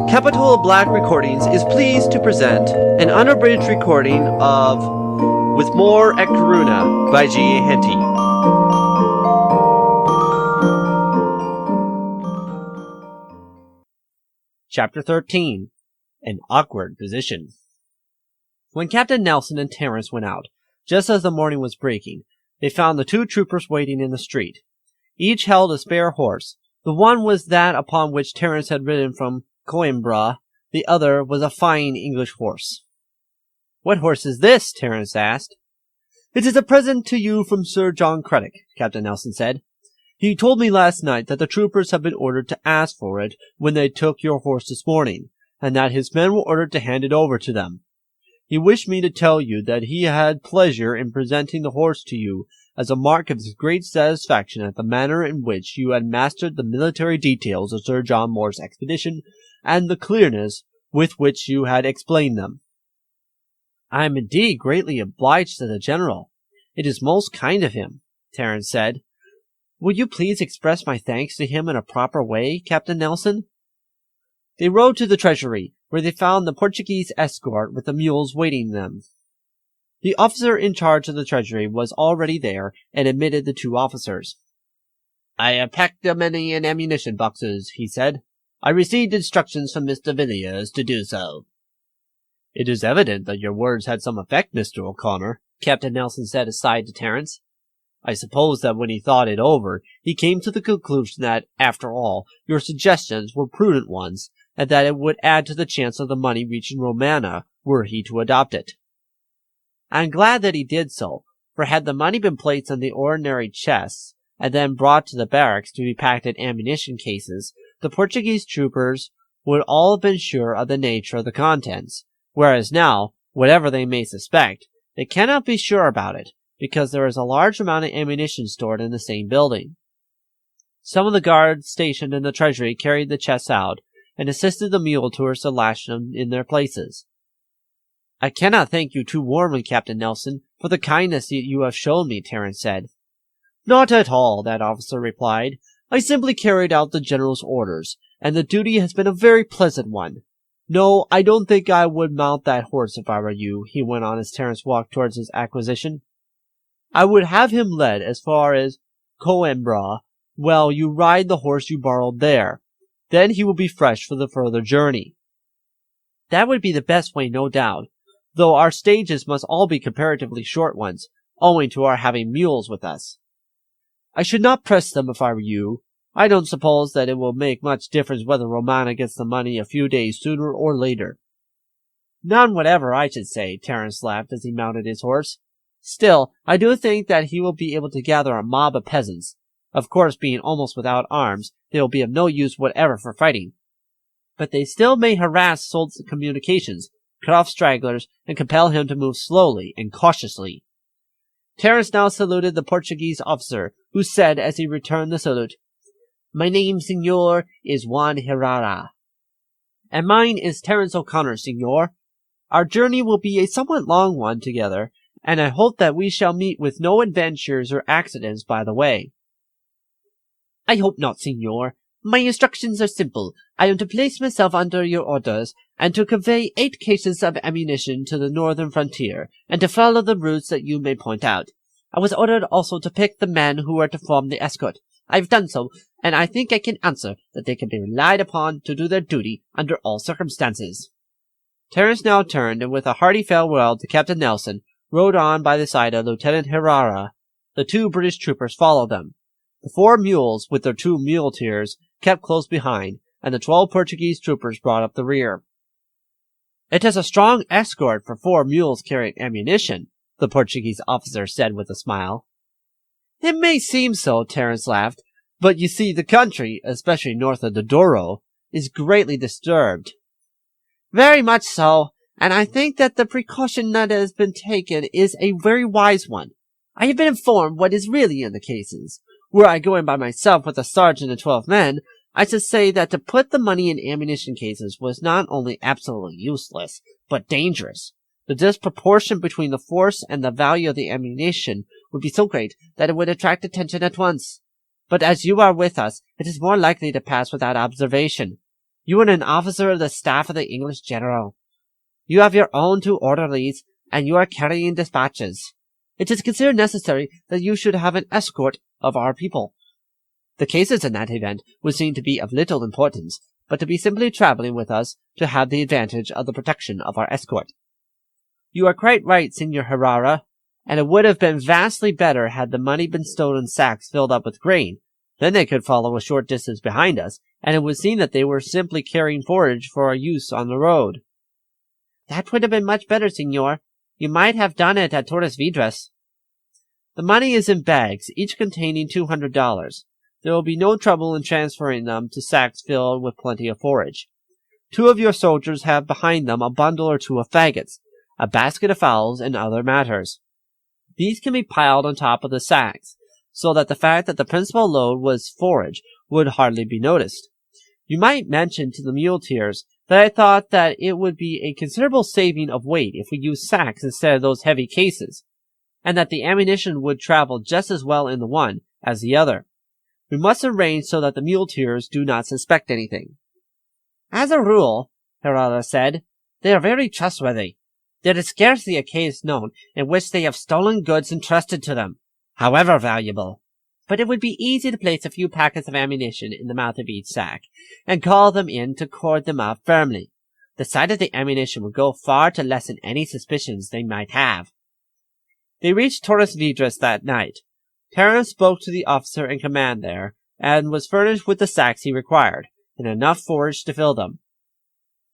Capital Black Recordings is pleased to present an unabridged recording of With More at Corunna by G. Henty. Chapter 13. An Awkward Position. When Captain Nelson and Terrence went out, just as the morning was breaking, they found the two troopers waiting in the street. Each held a spare horse. The one was that upon which Terrence had ridden from Coimbra. The other was a fine English horse. "What horse is this?" Terrence asked. "It is a present to you from Sir John Craddock," Captain Nelson said. "He told me last night that the troopers had been ordered to ask for it when they took your horse this morning, and that his men were ordered to hand it over to them. He wished me to tell you that he had pleasure in presenting the horse to you as a mark of his great satisfaction at the manner in which you had mastered the military details of Sir John Moore's expedition, and the clearness with which you had explained them." "I am indeed greatly obliged to the General. It is most kind of him," Terrence said. "Will you please express my thanks to him in a proper way, Captain Nelson?" They rode to the treasury, where they found the Portuguese escort with the mules waiting them. The officer in charge of the treasury was already there and admitted the two officers. "I have packed the money in ammunition boxes," he said. "I received instructions from Mr. Villiers to do so." "It is evident that your words had some effect, Mr. O'Conner," Captain Nelson said aside to Terrence. "I suppose that when he thought it over, he came to the conclusion that, after all, your suggestions were prudent ones, and that it would add to the chance of the money reaching Romana were he to adopt it." "I am glad that he did so, for had the money been placed in the ordinary chests, and then brought to the barracks to be packed in ammunition cases, the Portuguese troopers would all have been sure of the nature of the contents, whereas now, whatever they may suspect, they cannot be sure about it, because there is a large amount of ammunition stored in the same building." Some of the guards stationed in the treasury carried the chests out, and assisted the muleteers to lash them in their places. "I cannot thank you too warmly, Captain Nelson, for the kindness that you have shown me," Terrence said. "Not at all," that officer replied. "I simply carried out the General's orders, and the duty has been a very pleasant one. No, I don't think I would mount that horse if I were you," he went on as Terrence walked towards his acquisition. "I would have him led as far as Coimbra, while you ride the horse you borrowed there. Then he will be fresh for the further journey." "That would be the best way, no doubt, though our stages must all be comparatively short ones, owing to our having mules with us." "I should not press them if I were you. I don't suppose that it will make much difference whether Romana gets the money a few days sooner or later." "None whatever, I should say," Terrence laughed as he mounted his horse. "Still, I do think that he will be able to gather a mob of peasants. Of course, being almost without arms, they will be of no use whatever for fighting. But they still may harass Soult's communications, cut off stragglers, and compel him to move slowly and cautiously." Terrence now saluted the Portuguese officer, who said as he returned the salute, "My name, Signor, is Juan Herrera." "And mine is Terrance O'Conner, Signor. Our journey will be a somewhat long one together, and I hope that we shall meet with no adventures or accidents by the way." "I hope not, Signor. My instructions are simple. I am to place myself under your orders, and to convey 8 cases of ammunition to the northern frontier, and to follow the routes that you may point out. I was ordered also to pick the men who are to form the escort. I have done so, and I think I can answer that they can be relied upon to do their duty under all circumstances." Terrence now turned, and with a hearty farewell to Captain Nelson, rode on by the side of Lieutenant Herrera. The 2 British troopers followed them. The 4 mules, with their 2 muleteers, kept close behind, and the 12 Portuguese troopers brought up the rear. "It is a strong escort for 4 mules carrying ammunition," the Portuguese officer said with a smile. "It may seem so," Terrence laughed, "but you see the country, especially north of the Douro, is greatly disturbed." "Very much so, and I think that the precaution that has been taken is a very wise one. I have been informed what is really in the cases. Were I going by myself with a sergeant and 12 men, I should say that to put the money in ammunition cases was not only absolutely useless, but dangerous. The disproportion between the force and the value of the ammunition would be so great that it would attract attention at once. But as you are with us, it is more likely to pass without observation. You are an officer of the staff of the English general. You have your own 2 orderlies, and you are carrying dispatches. It is considered necessary that you should have an escort of our people. The cases in that event would seem to be of little importance, but to be simply traveling with us to have the advantage of the protection of our escort. You are quite right, Senor Herrera, and it would have been vastly better had the money been stowed in sacks filled up with grain. Then they could follow a short distance behind us, and it would seem that they were simply carrying forage for our use on the road. That would have been much better, Senor. You might have done it at Torres Vedras. The money is in bags, each containing $200. There will be no trouble in transferring them to sacks filled with plenty of forage. 2 of your soldiers have behind them a bundle or 2 of faggots, a basket of fowls, and other matters. These can be piled on top of the sacks, so that the fact that the principal load was forage would hardly be noticed. You might mention to the muleteers that I thought that it would be a considerable saving of weight if we used sacks instead of those heavy cases, and that the ammunition would travel just as well in the one as the other. We must arrange so that the muleteers do not suspect anything. As a rule, Herrera said, they are very trustworthy. There is scarcely a case known in which they have stolen goods entrusted to them, however valuable. But it would be easy to place a few packets of ammunition in the mouth of each sack, and call them in to cord them up firmly. The sight of the ammunition would go far to lessen any suspicions they might have. They reached Torres Vedras that night. Terrance spoke to the officer in command there, and was furnished with the sacks he required, and enough forage to fill them.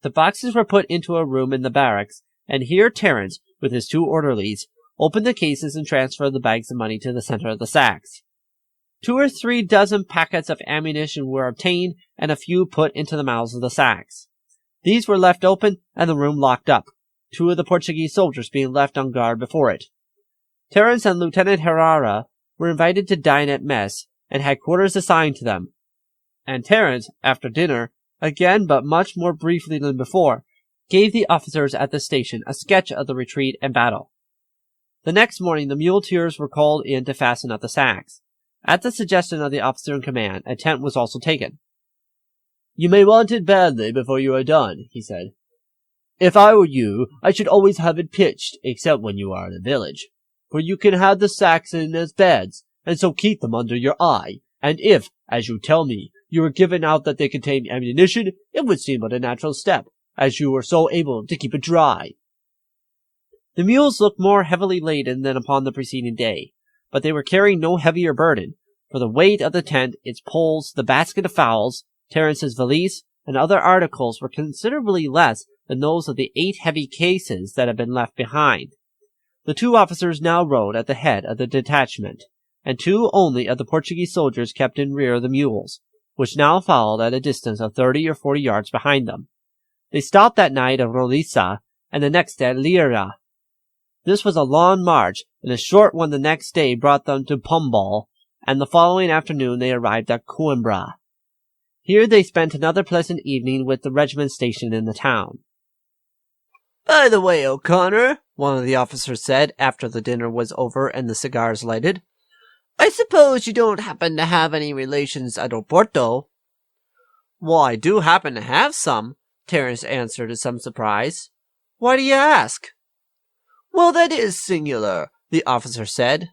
The boxes were put into a room in the barracks, and here Terrance, with his 2 orderlies, opened the cases and transferred the bags of money to the center of the sacks. 2 or 3 dozen packets of ammunition were obtained, and a few put into the mouths of the sacks. These were left open, and the room locked up, 2 of the Portuguese soldiers being left on guard before it. Terrance and Lieutenant Herrera were invited to dine at mess, and had quarters assigned to them. And Terrance, after dinner, again but much more briefly than before, gave the officers at the station a sketch of the retreat and battle. The next morning the muleteers were called in to fasten up the sacks. At the suggestion of the officer in command, a tent was also taken. "You may want it badly before you are done," he said. "If I were you, I should always have it pitched, except when you are in a village. For you can have the sacks in as beds, and so keep them under your eye, and if, as you tell me, you were given out that they contain ammunition, it would seem but a natural step, as you were so able to keep it dry." The mules looked more heavily laden than upon the preceding day, but they were carrying no heavier burden, for the weight of the tent, its poles, the basket of fowls, Terrance's valise, and other articles were considerably less than those of the 8 heavy cases that had been left behind. The 2 officers now rode at the head of the detachment, and 2 only of the Portuguese soldiers kept in rear of the mules, which now followed at a distance of 30 or 40 yards behind them. They stopped that night at Roliça, and the next at Lira. This was a long march, and a short one the next day brought them to Pombal, and the following afternoon they arrived at Coimbra. Here they spent another pleasant evening with the regiment stationed in the town. "By the way, O'Conner," one of the officers said after the dinner was over and the cigars lighted, "I suppose you don't happen to have any relations at Oporto?" "Well, I do happen to have some," Terrance answered in some surprise. "Why do you ask?" "Well, that is singular," the officer said.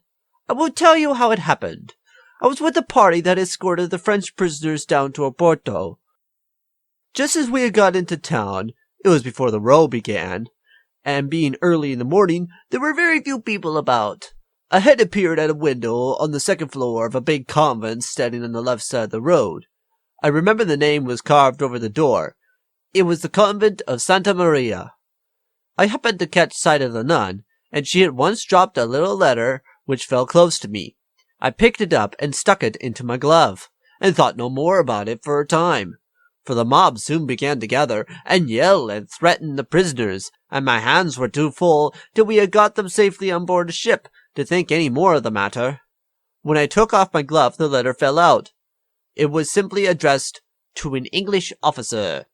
"I will tell you how it happened. I was with the party that escorted the French prisoners down to Oporto. Just as we had got into town, it was before the row began, and being early in the morning, there were very few people about. A head appeared at a window on the second floor of a big convent standing on the left side of the road. I remember the name was carved over the door. It was the convent of Santa Maria. I happened to catch sight of the nun, and she at once dropped a little letter which fell close to me. I picked it up and stuck it into my glove, and thought no more about it for a time. For the mob soon began to gather, and yell and threaten the prisoners, and my hands were too full till we had got them safely on board a ship to think any more of the matter. When I took off my glove, the letter fell out. It was simply addressed to an English officer.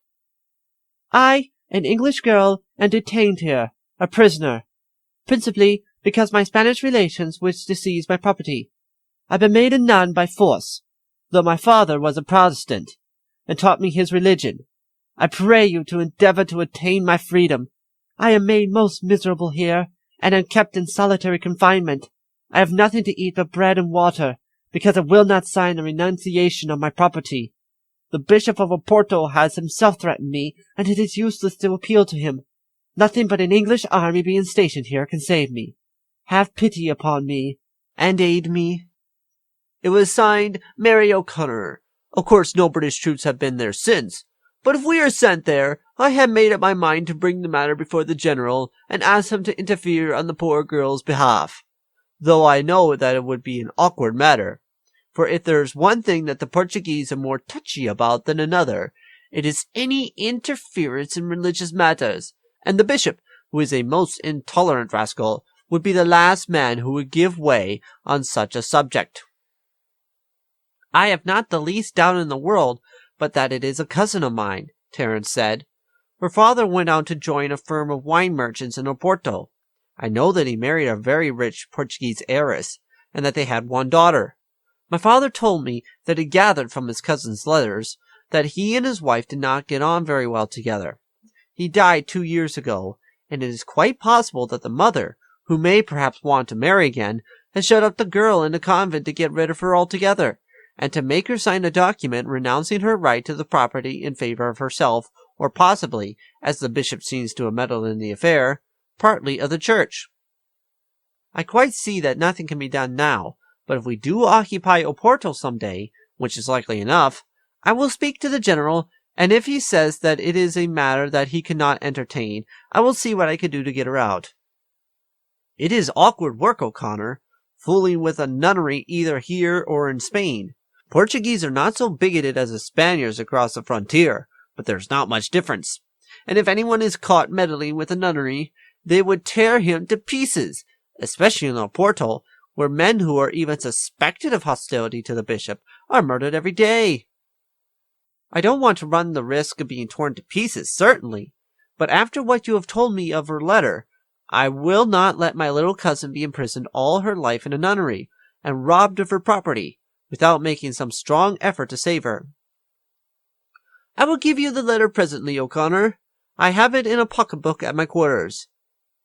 "I, an English girl, am detained here, a prisoner, principally because my Spanish relations wish to seize my property. I've been made a nun by force, though my father was a Protestant, and taught me his religion. I pray you to endeavor to attain my freedom. I am made most miserable here, and am kept in solitary confinement. I have nothing to eat but bread and water, because I will not sign the renunciation of my property. The Bishop of Oporto has himself threatened me, and it is useless to appeal to him. Nothing but an English army being stationed here can save me. Have pity upon me, and aid me. It was signed Mayo O'Conner. Of course, no British troops have been there since, but if we are sent there, I have made up my mind to bring the matter before the general and ask him to interfere on the poor girl's behalf, though I know that it would be an awkward matter. For if there's one thing that the Portuguese are more touchy about than another, it is any interference in religious matters, and the bishop, who is a most intolerant rascal, would be the last man who would give way on such a subject. I have not the least doubt in the world but that it is a cousin of mine, Terrance said. Her father went out to join a firm of wine merchants in Oporto. I know that he married a very rich Portuguese heiress, and that they had one daughter. My father told me that he gathered from his cousin's letters that he and his wife did not get on very well together. He died 2 years ago, and it is quite possible that the mother, who may perhaps want to marry again, has shut up the girl in a convent to get rid of her altogether, and to make her sign a document renouncing her right to the property in favor of herself, or possibly, as the bishop seems to have meddled in the affair, partly of the church. I quite see that nothing can be done now, but if we do occupy Oporto some day, which is likely enough, I will speak to the general, and if he says that it is a matter that he cannot entertain, I will see what I can do to get her out. It is awkward work, O'Conner, fooling with a nunnery either here or in Spain. Portuguese are not so bigoted as the Spaniards across the frontier, but there's not much difference. And if anyone is caught meddling with a nunnery, they would tear him to pieces, especially in Oporto, where men who are even suspected of hostility to the bishop are murdered every day. I don't want to run the risk of being torn to pieces, certainly, but after what you have told me of her letter, I will not let my little cousin be imprisoned all her life in a nunnery, and robbed of her property, without making some strong effort to save her. I will give you the letter presently, O'Conner. I have it in a pocket-book at my quarters.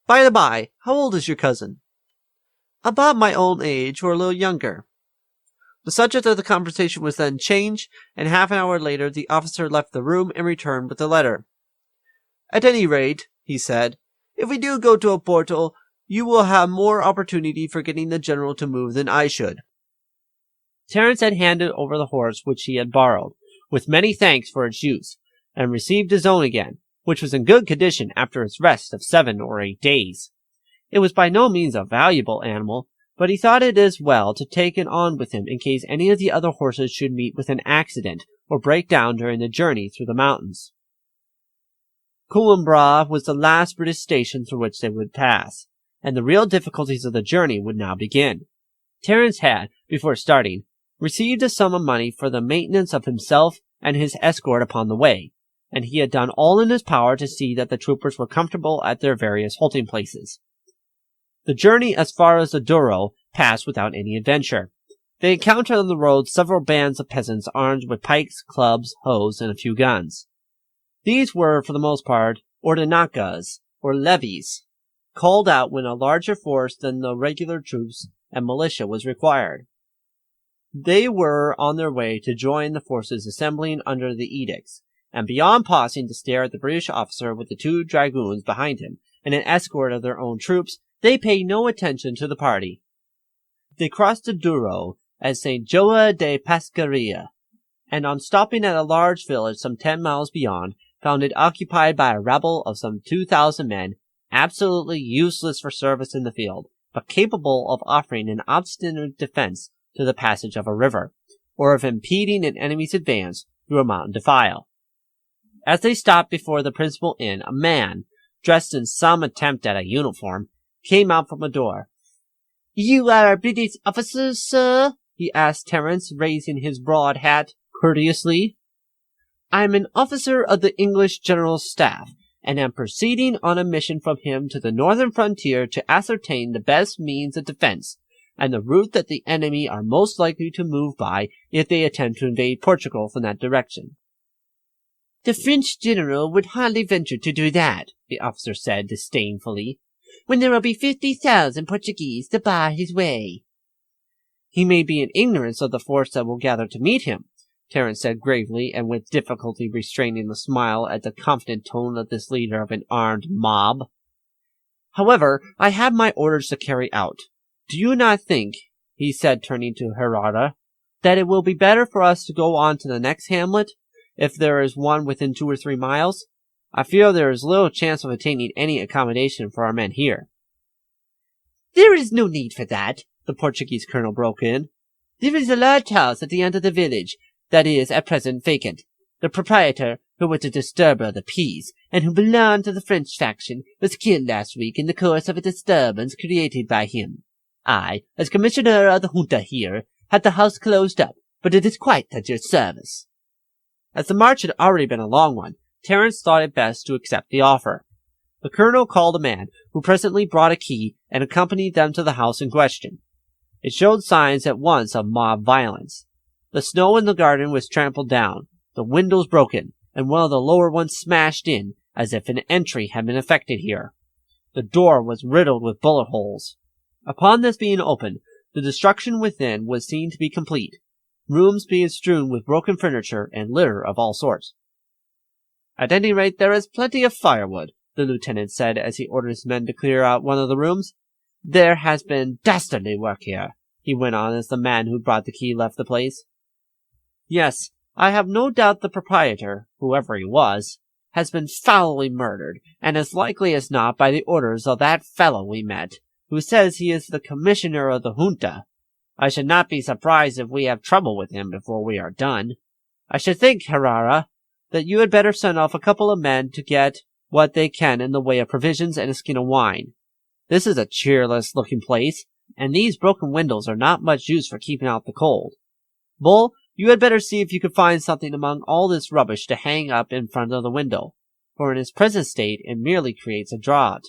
By the by, how old is your cousin? About my own age, or a little younger. The subject of the conversation was then changed, and half an hour later the officer left the room and returned with the letter. At any rate, he said, if we do go to Oporto, you will have more opportunity for getting the general to move than I should. Terrance had handed over the horse which he had borrowed, with many thanks for its use, and received his own again, which was in good condition after its rest of 7 or 8 days. It was by no means a valuable animal, but he thought it as well to take it on with him in case any of the other horses should meet with an accident or break down during the journey through the mountains. Coimbra was the last British station through which they would pass, and the real difficulties of the journey would now begin. Terrance had, before starting, received a sum of money for the maintenance of himself and his escort upon the way, and he had done all in his power to see that the troopers were comfortable at their various halting places. The journey as far as the Douro passed without any adventure. They encountered on the road several bands of peasants armed with pikes, clubs, hoes, and a few guns. These were, for the most part, ordinacas, or levies, called out when a larger force than the regular troops and militia was required. They were on their way to join the forces assembling under the edicts, and beyond pausing to stare at the British officer with the 2 dragoons behind him and an escort of their own troops, they paid no attention to the party. They crossed the Douro at St. Joa de Pascaria, and on stopping at a large village some 10 miles beyond, found it occupied by a rabble of some 2,000 men, absolutely useless for service in the field, but capable of offering an obstinate defense to the passage of a river, or of impeding an enemy's advance through a mountain defile. As they stopped before the principal inn, a man, dressed in some attempt at a uniform, came out from a door. You are British officers, sir? He asked Terrance, raising his broad hat courteously. I am an officer of the English General Staff, and am proceeding on a mission from him to the northern frontier to ascertain the best means of defense, and the route that the enemy are most likely to move by if they attempt to invade Portugal from that direction. The French general would hardly venture to do that, the officer said disdainfully, when there will be 50,000 Portuguese to bar his way. He may be in ignorance of the force that will gather to meet him, Terrance said gravely and with difficulty restraining the smile at the confident tone of this leader of an armed mob. However, I have my orders to carry out. Do you not think, he said turning to Herrera, that it will be better for us to go on to the next hamlet, if there is one within 2 or 3 miles? I fear there is little chance of attaining any accommodation for our men here. There is no need for that, the Portuguese colonel broke in. There is a large house at the end of the village that is at present vacant. The proprietor, who was a disturber of the peace, and who belonged to the French faction, was killed last week in the course of a disturbance created by him. I, as commissioner of the junta here, had the house closed up, but it is quite at your service. As the march had already been a long one, Terrance thought it best to accept the offer. The colonel called a man, who presently brought a key and accompanied them to the house in question. It showed signs at once of mob violence. The snow in the garden was trampled down, the windows broken, and one of the lower ones smashed in, as if an entry had been effected here. The door was riddled with bullet holes. Upon this being opened, the destruction within was seen to be complete, rooms being strewn with broken furniture and litter of all sorts. At any rate, there is plenty of firewood, the lieutenant said as he ordered his men to clear out one of the rooms. There has been dastardly work here, he went on as the man who brought the key left the place. Yes, I have no doubt the proprietor, whoever he was, has been foully murdered, and as likely as not by the orders of that fellow we met, who says he is the commissioner of the junta. I should not be surprised if we have trouble with him before we are done. I should think, Herrera, that you had better send off a couple of men to get what they can in the way of provisions and a skin of wine. This is a cheerless-looking place, and these broken windows are not much use for keeping out the cold. Bull, you had better see if you can find something among all this rubbish to hang up in front of the window, for in its present state it merely creates a draught.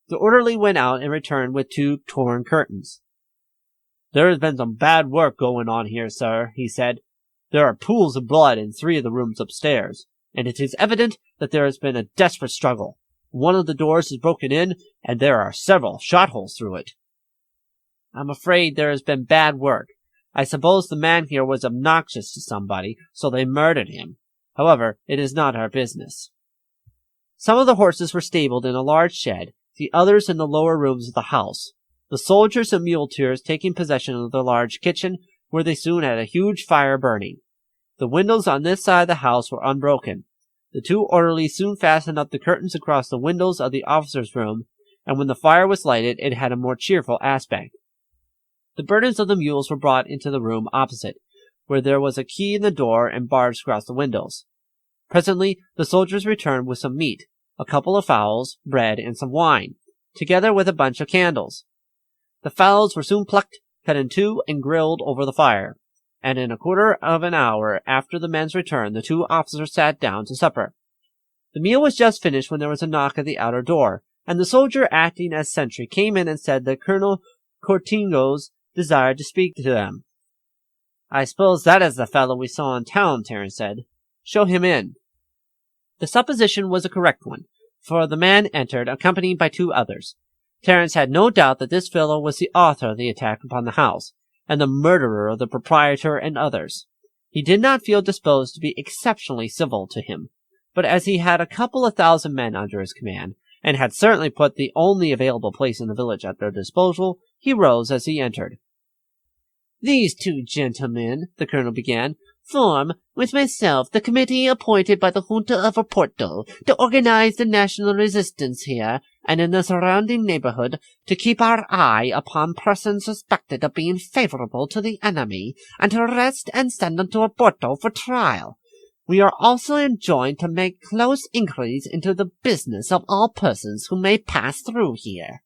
The orderly went out and returned with 2 torn curtains. There has been some bad work going on here, sir, he said. There are pools of blood in 3 of the rooms upstairs, and it is evident that there has been a desperate struggle. One of the doors is broken in, and there are several shot holes through it. I'm afraid there has been bad work. I suppose the man here was obnoxious to somebody, so they murdered him. However, it is not our business. Some of the horses were stabled in a large shed, the others in the lower rooms of the house. The soldiers and muleteers taking possession of the large kitchen, where they soon had a huge fire burning. The windows on this side of the house were unbroken. The 2 orderlies soon fastened up the curtains across the windows of the officer's room, and when the fire was lighted, it had a more cheerful aspect. The burdens of the mules were brought into the room opposite, where there was a key in the door and bars across the windows. Presently, the soldiers returned with some meat, a couple of fowls, bread, and some wine, together with a bunch of candles. The fowls were soon plucked, cut in 2, and grilled over the fire, and in a quarter of an hour after the men's return, the 2 officers sat down to supper. The meal was just finished when there was a knock at the outer door, and the soldier acting as sentry came in and said that Colonel Cortingos desired to speak to them. I suppose that is the fellow we saw in town, Terrence said. Show him in. The supposition was a correct one, for the man entered, accompanied by 2 others. Terrance had no doubt that this fellow was the author of the attack upon the house, and the murderer of the proprietor and others. He did not feel disposed to be exceptionally civil to him, but as he had a couple of 1,000 men under his command, and had certainly put the only available place in the village at their disposal, he rose as he entered. These 2 gentlemen, the colonel began, form, with myself, the committee appointed by the junta of Oporto to organize the national resistance here and in the surrounding neighborhood, to keep our eye upon persons suspected of being favorable to the enemy, and to arrest and send them to Oporto for trial. We are also enjoined to make close inquiries into the business of all persons who may pass through here.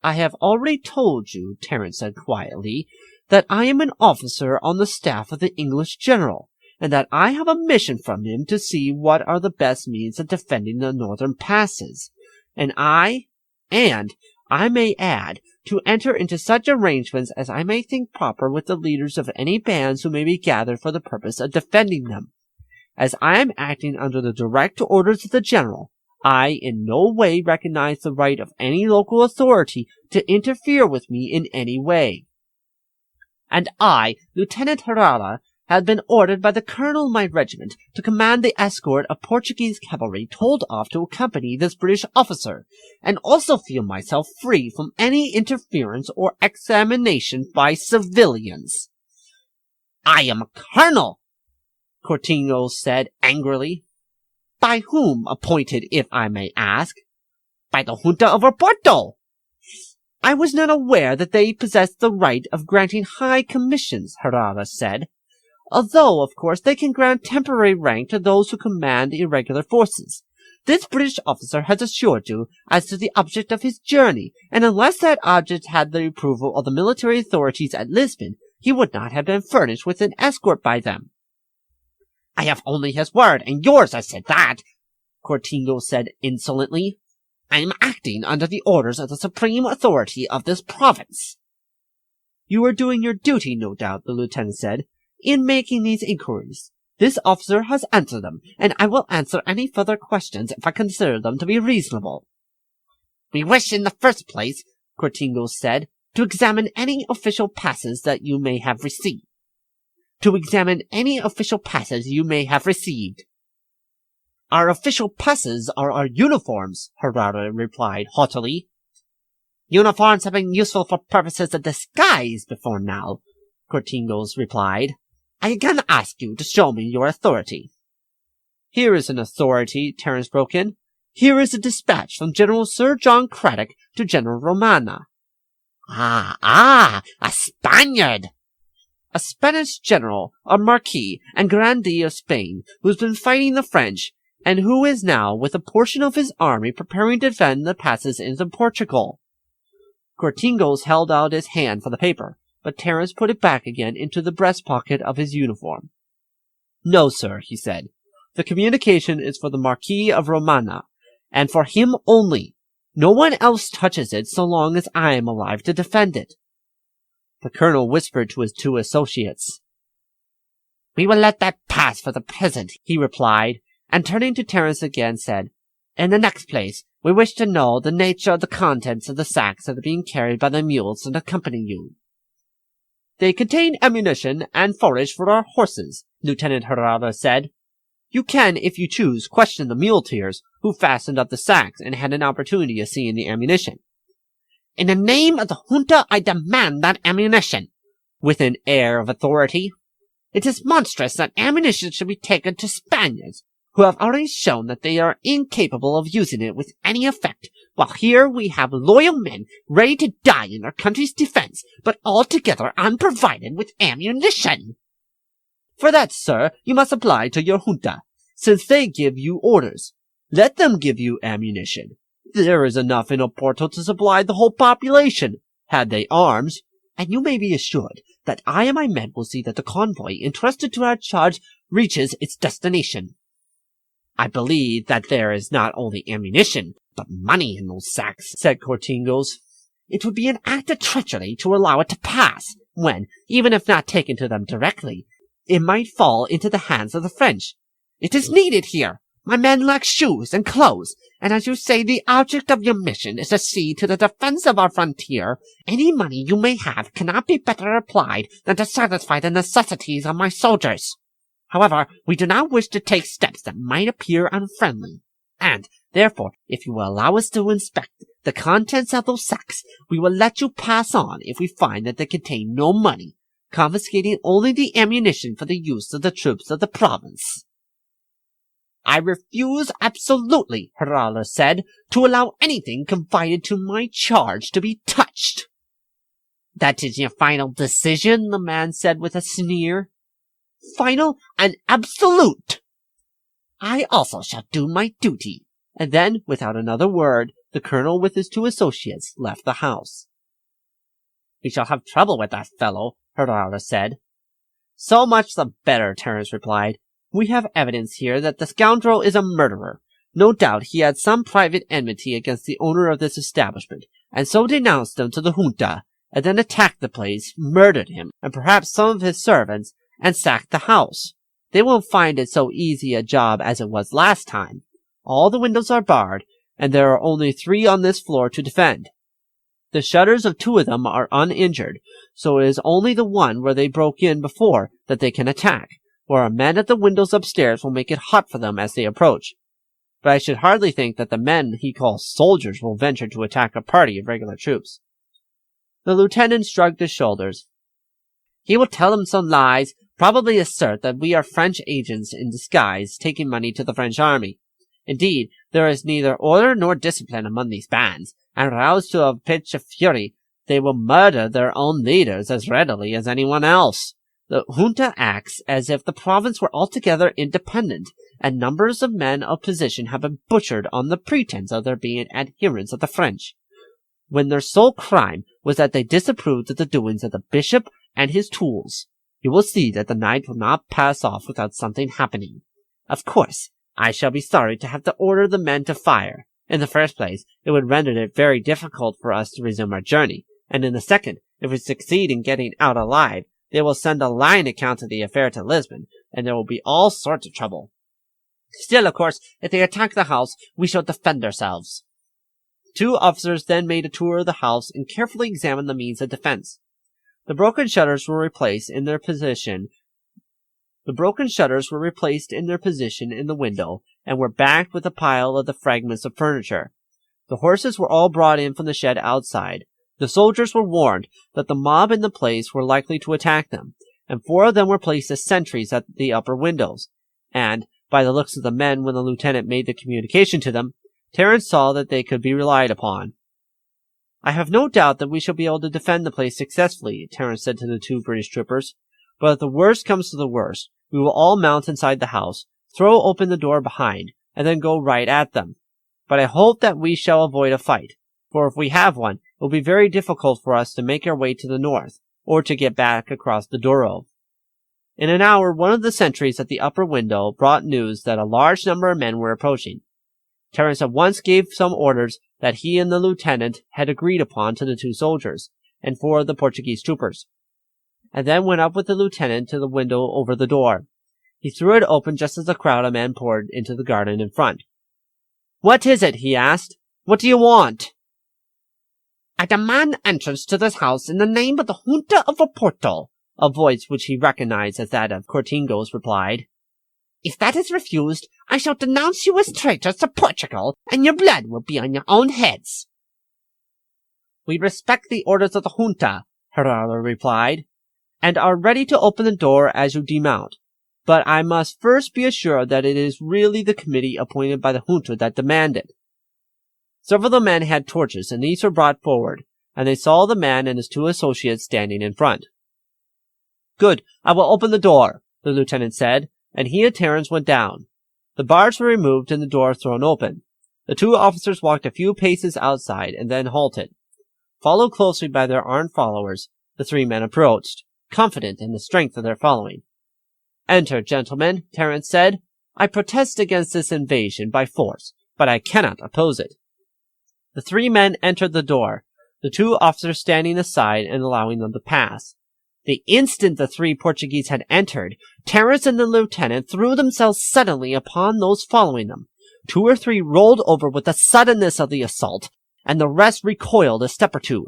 I have already told you, Terrance said quietly, that I am an officer on the staff of the English general, and that I have a mission from him to see what are the best means of defending the northern passes, and I may add, to enter into such arrangements as I may think proper with the leaders of any bands who may be gathered for the purpose of defending them. As I am acting under the direct orders of the general, I in no way recognize the right of any local authority to interfere with me in any way. And I, Lieutenant Herrera, had been ordered by the colonel of my regiment to command the escort of Portuguese cavalry told off to accompany this British officer, and also feel myself free from any interference or examination by civilians. I am a colonel, Cortingo said angrily. By whom appointed, if I may ask? By the Junta of Oporto. I was not aware that they possessed the right of granting high commissions, Herrera said, although, of course, they can grant temporary rank to those who command irregular forces. This British officer has assured you as to the object of his journey, and unless that object had the approval of the military authorities at Lisbon, he would not have been furnished with an escort by them. I have only his word, and yours has said that, Cortingo said insolently. I am acting under the orders of the supreme authority of this province. You are doing your duty, no doubt, the lieutenant said, in making these inquiries. This officer has answered them, and I will answer any further questions if I consider them to be reasonable. We wish in the first place, Cortingo said, to examine any official passes that you may have received. Our official passes are our uniforms, Herrera replied haughtily. Uniforms have been useful for purposes of disguise before now, Cortingo replied. I again ask you to show me your authority. Here is an authority, Terrence broke in. Here is a dispatch from General Sir John Craddock to General Romana. A Spaniard! A Spanish general, a marquis and grandee of Spain, who has been fighting the French, and who is now, with a portion of his army, preparing to defend the passes into Portugal. Cortingo held out his hand for the paper, but Terrence put it back again into the breast pocket of his uniform. No, sir, he said. The communication is for the Marquis of Romana, and for him only. No one else touches it so long as I am alive to defend it. The colonel whispered to his two associates. We will let that pass for the present, he replied, and turning to Terrence again said, In the next place, we wish to know the nature of the contents of the sacks that are being carried by the mules that accompany you. They contain ammunition and forage for our horses, Lieutenant Herrera said. You can, if you choose, question the muleteers who fastened up the sacks and had an opportunity of seeing the ammunition. In the name of the junta, I demand that ammunition, with an air of authority. It is monstrous that ammunition should be taken to Spaniards, who have already shown that they are incapable of using it with any effect, while here we have loyal men ready to die in their country's defense, but altogether unprovided with ammunition. For that, sir, you must apply to your junta, since they give you orders. Let them give you ammunition. There is enough in Oporto to supply the whole population, had they arms, and you may be assured that I and my men will see that the convoy entrusted to our charge reaches its destination. I believe that there is not only ammunition, but money in those sacks, said Cortingo. It would be an act of treachery to allow it to pass, when, even if not taken to them directly, it might fall into the hands of the French. It is needed here. My men lack shoes and clothes, and as you say, the object of your mission is to see to the defense of our frontier. Any money you may have cannot be better applied than to satisfy the necessities of my soldiers. However, we do not wish to take steps that might appear unfriendly, and, therefore, if you will allow us to inspect the contents of those sacks, we will let you pass on if we find that they contain no money, confiscating only the ammunition for the use of the troops of the province. I refuse absolutely, Herrera said, to allow anything confided to my charge to be touched. That is your final decision, the man said with a sneer. Final and absolute. I also shall do my duty. And then, without another word, the colonel with his two associates left the house. We shall have trouble with that fellow, Herrera said. So much the better, Terrence replied. We have evidence here that the scoundrel is a murderer. No doubt he had some private enmity against the owner of this establishment, and so denounced him to the junta, and then attacked the place, murdered him, and perhaps some of his servants, and sacked the house. They won't find it so easy a job as it was last time. All the windows are barred, and there are only 3 on this floor to defend. The shutters of 2 of them are uninjured, so it is only the one where they broke in before that they can attack, where our men at the windows upstairs will make it hot for them as they approach. But I should hardly think that the men he calls soldiers will venture to attack a party of regular troops." The lieutenant shrugged his shoulders. "He will tell them some lies, probably assert that we are French agents in disguise taking money to the French army. Indeed, there is neither order nor discipline among these bands, and roused to a pitch of fury, they will murder their own leaders as readily as anyone else. The junta acts as if the province were altogether independent, and numbers of men of position have been butchered on the pretense of their being adherents of the French, when their sole crime was that they disapproved of the doings of the bishop and his tools. You will see that the night will not pass off without something happening. Of course, I shall be sorry to have to order the men to fire. In the first place, it would render it very difficult for us to resume our journey, and in the second, if we succeed in getting out alive, they will send a lying account of the affair to Lisbon, and there will be all sorts of trouble. Still, of course, if they attack the house, we shall defend ourselves." 2 officers then made a tour of the house and carefully examined the means of defense. The broken shutters were replaced in their position in the window, and were backed with a pile of the fragments of furniture. The horses were all brought in from the shed outside. The soldiers were warned that the mob in the place were likely to attack them, and 4 of them were placed as sentries at the upper windows, and, by the looks of the men when the lieutenant made the communication to them, Terrence saw that they could be relied upon. "I have no doubt that we shall be able to defend the place successfully," Terrence said to the 2 British troopers, "but if the worst comes to the worst, we will all mount inside the house, throw open the door behind, and then go right at them. But I hope that we shall avoid a fight, for if we have one, it will be very difficult for us to make our way to the north, or to get back across the Douro." In an hour, one of the sentries at the upper window brought news that a large number of men were approaching. Terrence at once gave some orders that he and the lieutenant had agreed upon to the 2 soldiers, and 4 of the Portuguese troopers, and then went up with the lieutenant to the window over the door. He threw it open just as a crowd of men poured into the garden in front. "What is it?" he asked. "What do you want?" "I demand entrance to this house in the name of the Junta of Oporto," a voice which he recognized as that of Cortingo's replied. "If that is refused, I shall denounce you as traitors to Portugal, and your blood will be on your own heads." "We respect the orders of the junta," Herrera replied, "and are ready to open the door as you demount. But I must first be assured that it is really the committee appointed by the junta that demand it." Several of the men had torches, and these were brought forward, and they saw the man and his 2 associates standing in front. "Good, I will open the door," the lieutenant said, and he and Terrence went down. The bars were removed and the door thrown open. The 2 officers walked a few paces outside and then halted. Followed closely by their armed followers, the 3 men approached, confident in the strength of their following. "Enter, gentlemen," Terrence said. "I protest against this invasion by force, but I cannot oppose it." The 3 men entered the door, the 2 officers standing aside and allowing them to pass. The instant the 3 Portuguese had entered, Terrence and the lieutenant threw themselves suddenly upon those following them. 2 or 3 rolled over with the suddenness of the assault, and the rest recoiled a step or 2.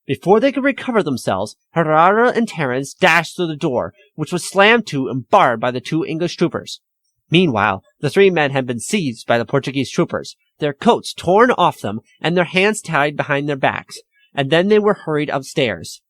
Before they could recover themselves, Herrera and Terrence dashed through the door, which was slammed to and barred by the 2 English troopers. Meanwhile, the 3 men had been seized by the Portuguese troopers, their coats torn off them, and their hands tied behind their backs, and then they were hurried upstairs.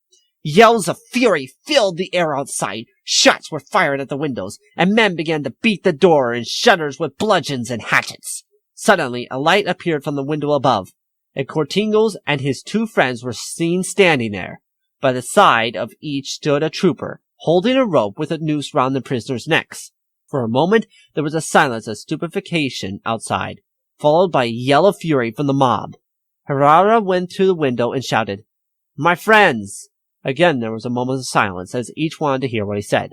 Yells of fury filled the air outside, shots were fired at the windows, and men began to beat the door and shutters with bludgeons and hatchets. Suddenly, a light appeared from the window above, and Cortingos and his 2 friends were seen standing there. By the side of each stood a trooper, holding a rope with a noose round the prisoners' necks. For a moment, there was a silence of stupefaction outside, followed by a yell of fury from the mob. Herrera went to the window and shouted, "My friends!" Again there was a moment of silence, as each wanted to hear what he said.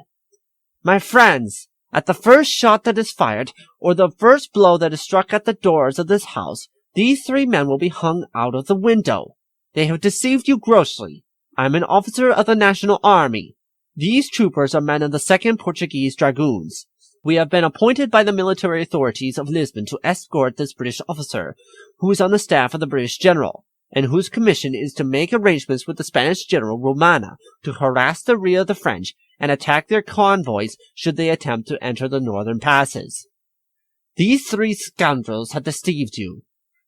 "My friends, at the first shot that is fired, or the first blow that is struck at the doors of this house, these 3 men will be hung out of the window. They have deceived you grossly. I am an officer of the National Army. These troopers are men of the 2nd Portuguese Dragoons. We have been appointed by the military authorities of Lisbon to escort this British officer, who is on the staff of the British general, and whose commission is to make arrangements with the Spanish general Romana to harass the rear of the French and attack their convoys should they attempt to enter the northern passes. These 3 scoundrels have deceived you,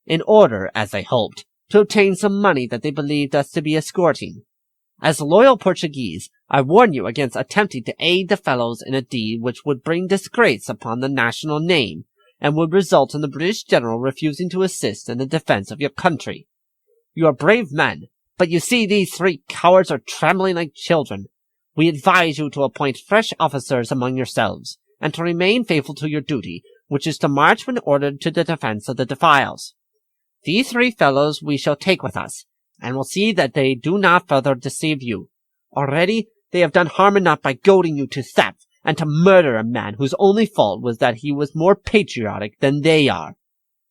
in order, as they hoped, to obtain some money that they believed us to be escorting. As loyal Portuguese, I warn you against attempting to aid the fellows in a deed which would bring disgrace upon the national name, and would result in the British general refusing to assist in the defense of your country. You are brave men, but you see these 3 cowards are trembling like children. We advise you to appoint fresh officers among yourselves, and to remain faithful to your duty, which is to march when ordered to the defense of the defiles. These 3 fellows we shall take with us, and will see that they do not further deceive you. Already they have done harm enough by goading you to theft, and to murder a man whose only fault was that he was more patriotic than they are.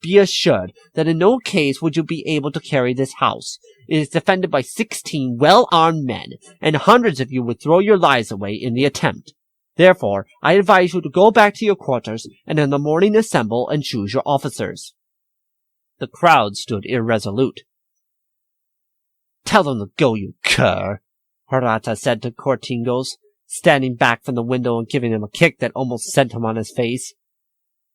Be assured that in no case would you be able to carry this house. It is defended by 16 well-armed men, and hundreds of you would throw your lives away in the attempt. Therefore, I advise you to go back to your quarters, and in the morning assemble and choose your officers. The crowd stood irresolute. Tell them to go, you cur, Harata said to Cortingos, standing back from the window and giving him a kick that almost sent him on his face.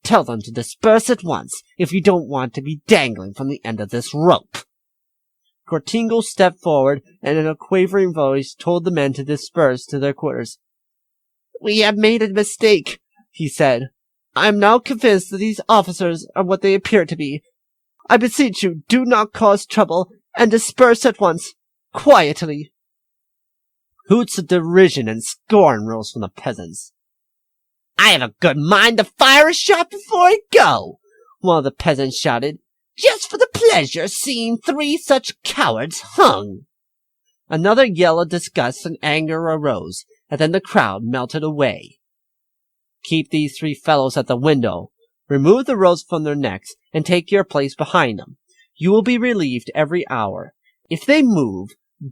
Tell them to disperse at once, if you don't want to be dangling from the end of this rope. Cortingos stepped forward, and in a quavering voice told the men to disperse to their quarters. We have made a mistake, he said. I am now convinced that these officers are what they appear to be. I beseech you, do not cause trouble, and disperse at once, quietly. Hoots of derision and scorn rose from the peasants. I have a good mind to fire a shot before I go, one of the peasants shouted, just for the pleasure of seeing 3 such cowards hung. Another yell of disgust and anger arose, and then the crowd melted away. Keep these 3 fellows at the window. Remove the ropes from their necks, and take your place behind them. You will be relieved every hour. If they move,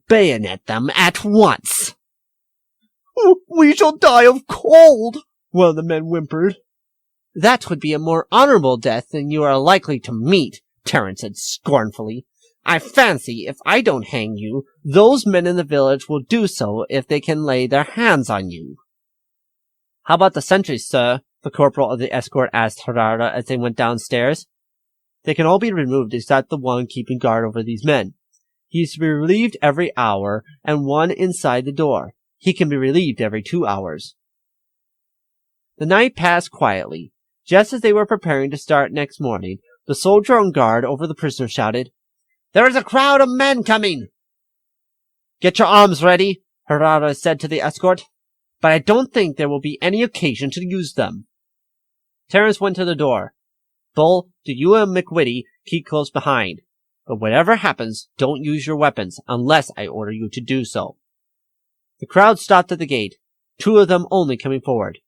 bayonet them at once. We shall die of cold, one of the men whimpered. That would be a more honorable death than you are likely to meet, Terrence said scornfully. I fancy if I don't hang you, those men in the village will do so if they can lay their hands on you. How about the sentries, sir? The corporal of the escort asked Harada as they went downstairs. They can all be removed except the one keeping guard over these men. He is to be relieved every hour, and one inside the door. He can be relieved every 2 hours. The night passed quietly. Just as they were preparing to start next morning, the soldier on guard over the prisoner shouted, There is a crowd of men coming! Get your arms ready, Harada said to the escort, but I don't think there will be any occasion to use them. Terrence went to the door. Bull, do you and McWhitty keep close behind, but whatever happens, don't use your weapons unless I order you to do so. The crowd stopped at the gate, 2 of them only coming forward.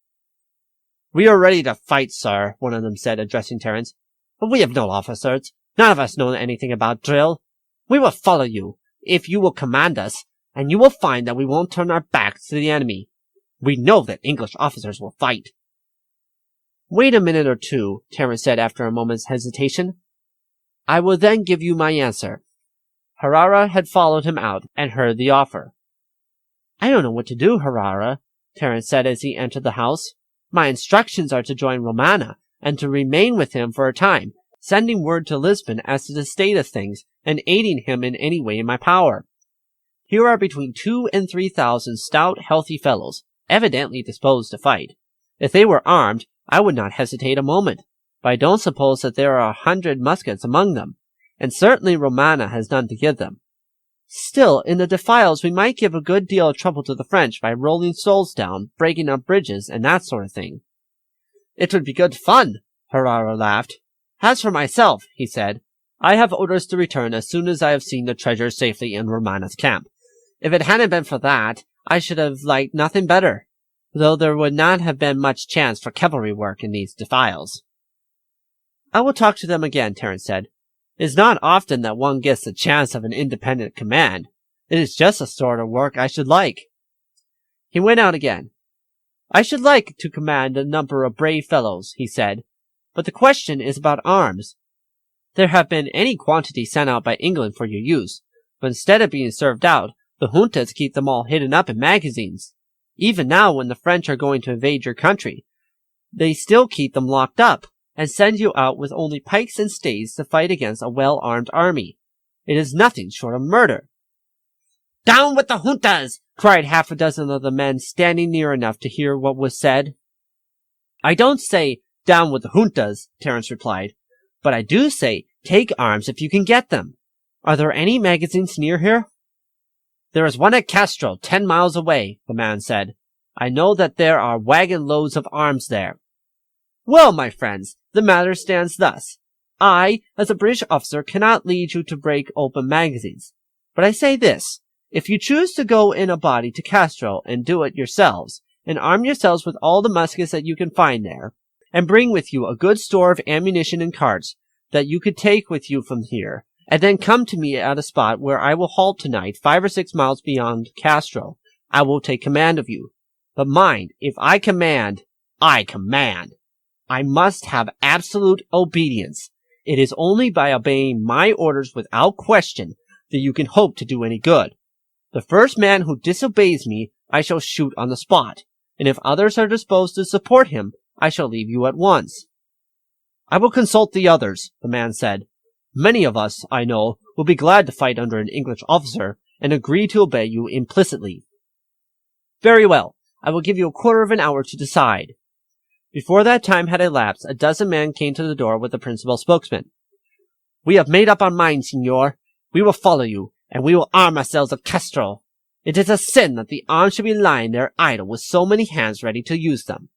We are ready to fight, sir, one of them said, addressing Terrence, but we have no officers. None of us know anything about drill. We will follow you, if you will command us, and you will find that we won't turn our backs to the enemy. We know that English officers will fight. Wait a minute or 2, Terrence said after a moment's hesitation. I will then give you my answer. Harara had followed him out and heard the offer. I don't know what to do, Harara, Terrence said as he entered the house. My instructions are to join Romana and to remain with him for a time, sending word to Lisbon as to the state of things and aiding him in any way in my power. Here are between 2,000 and 3,000 stout, healthy fellows, evidently disposed to fight. If they were armed, I would not hesitate a moment, but I don't suppose that there are 100 muskets among them, and certainly Romana has none to give them. Still, in the defiles we might give a good deal of trouble to the French by rolling souls down, breaking up bridges, and that sort of thing. It would be good fun, Harara laughed. As for myself, he said, I have orders to return as soon as I have seen the treasure safely in Romana's camp. If it hadn't been for that, I should have liked nothing better, though there would not have been much chance for cavalry work in these defiles. I will talk to them again, Terrence said. It is not often that one gets the chance of an independent command. It is just the sort of work I should like. He went out again. I should like to command a number of brave fellows, he said, but the question is about arms. There have been any quantity sent out by England for your use, but instead of being served out, the juntas keep them all hidden up in magazines. Even now, when the French are going to invade your country, they still keep them locked up, and send you out with only pikes and staves to fight against a well-armed army. It is nothing short of murder. "Down with the juntas!" cried half a dozen of the men standing near enough to hear what was said. "I don't say, 'Down with the juntas,'" Terrence replied, "but I do say, take arms if you can get them. Are there any magazines near here?" "There is one at Castro, 10 miles away," the man said. "I know that there are wagon loads of arms there." "Well, my friends, the matter stands thus. I, as a British officer, cannot lead you to break open magazines. But I say this, if you choose to go in a body to Castro and do it yourselves, and arm yourselves with all the muskets that you can find there, and bring with you a good store of ammunition and carts that you could take with you from here, and then come to me at a spot where I will halt tonight 5 or 6 miles beyond Castro, I will take command of you. But mind, if I command, I command. I must have absolute obedience. It is only by obeying my orders without question that you can hope to do any good. The first man who disobeys me, I shall shoot on the spot, and if others are disposed to support him, I shall leave you at once." "I will consult the others," the man said. "Many of us, I know, will be glad to fight under an English officer, and agree to obey you implicitly." "Very well, I will give you a quarter of an hour to decide." Before that time had elapsed, a dozen men came to the door with the principal spokesman. "We have made up our minds, Signor. We will follow you, and we will arm ourselves at Castro. It is a sin that the arms should be lying there idle with so many hands ready to use them.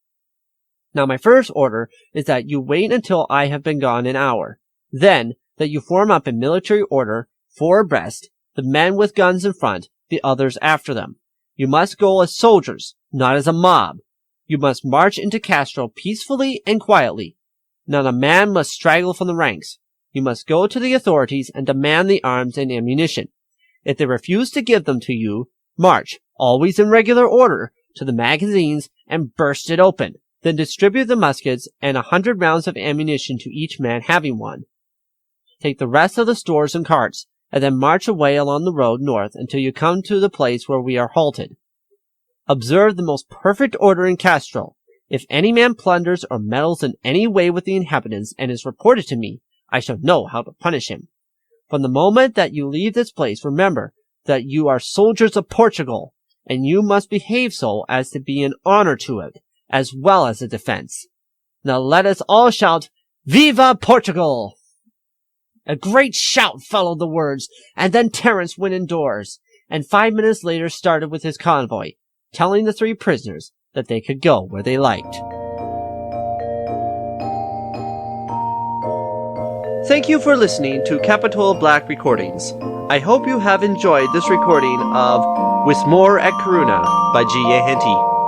Now my first order is that you wait until I have been gone an hour. Then, that you form up in military order, 4 abreast, the men with guns in front, the others after them. You must go as soldiers, not as a mob. You must march into Castro peacefully and quietly. Not a man must straggle from the ranks. You must go to the authorities and demand the arms and ammunition. If they refuse to give them to you, march, always in regular order, to the magazines and burst it open. Then distribute the muskets and 100 rounds of ammunition to each man having one. Take the rest of the stores and carts, and then march away along the road north until you come to the place where we are halted. Observe the most perfect order in Castro. If any man plunders or meddles in any way with the inhabitants and is reported to me, I shall know how to punish him. From the moment that you leave this place, remember that you are soldiers of Portugal, and you must behave so as to be an honor to it, as well as a defense. Now let us all shout, 'Viva Portugal!'" A great shout followed the words, and then Terrence went indoors, and 5 minutes later started with his convoy, telling the 3 prisoners that they could go where they liked. Thank you for listening to Capitol Black Recordings. I hope you have enjoyed this recording of With More at Corunna by G.A. Henty.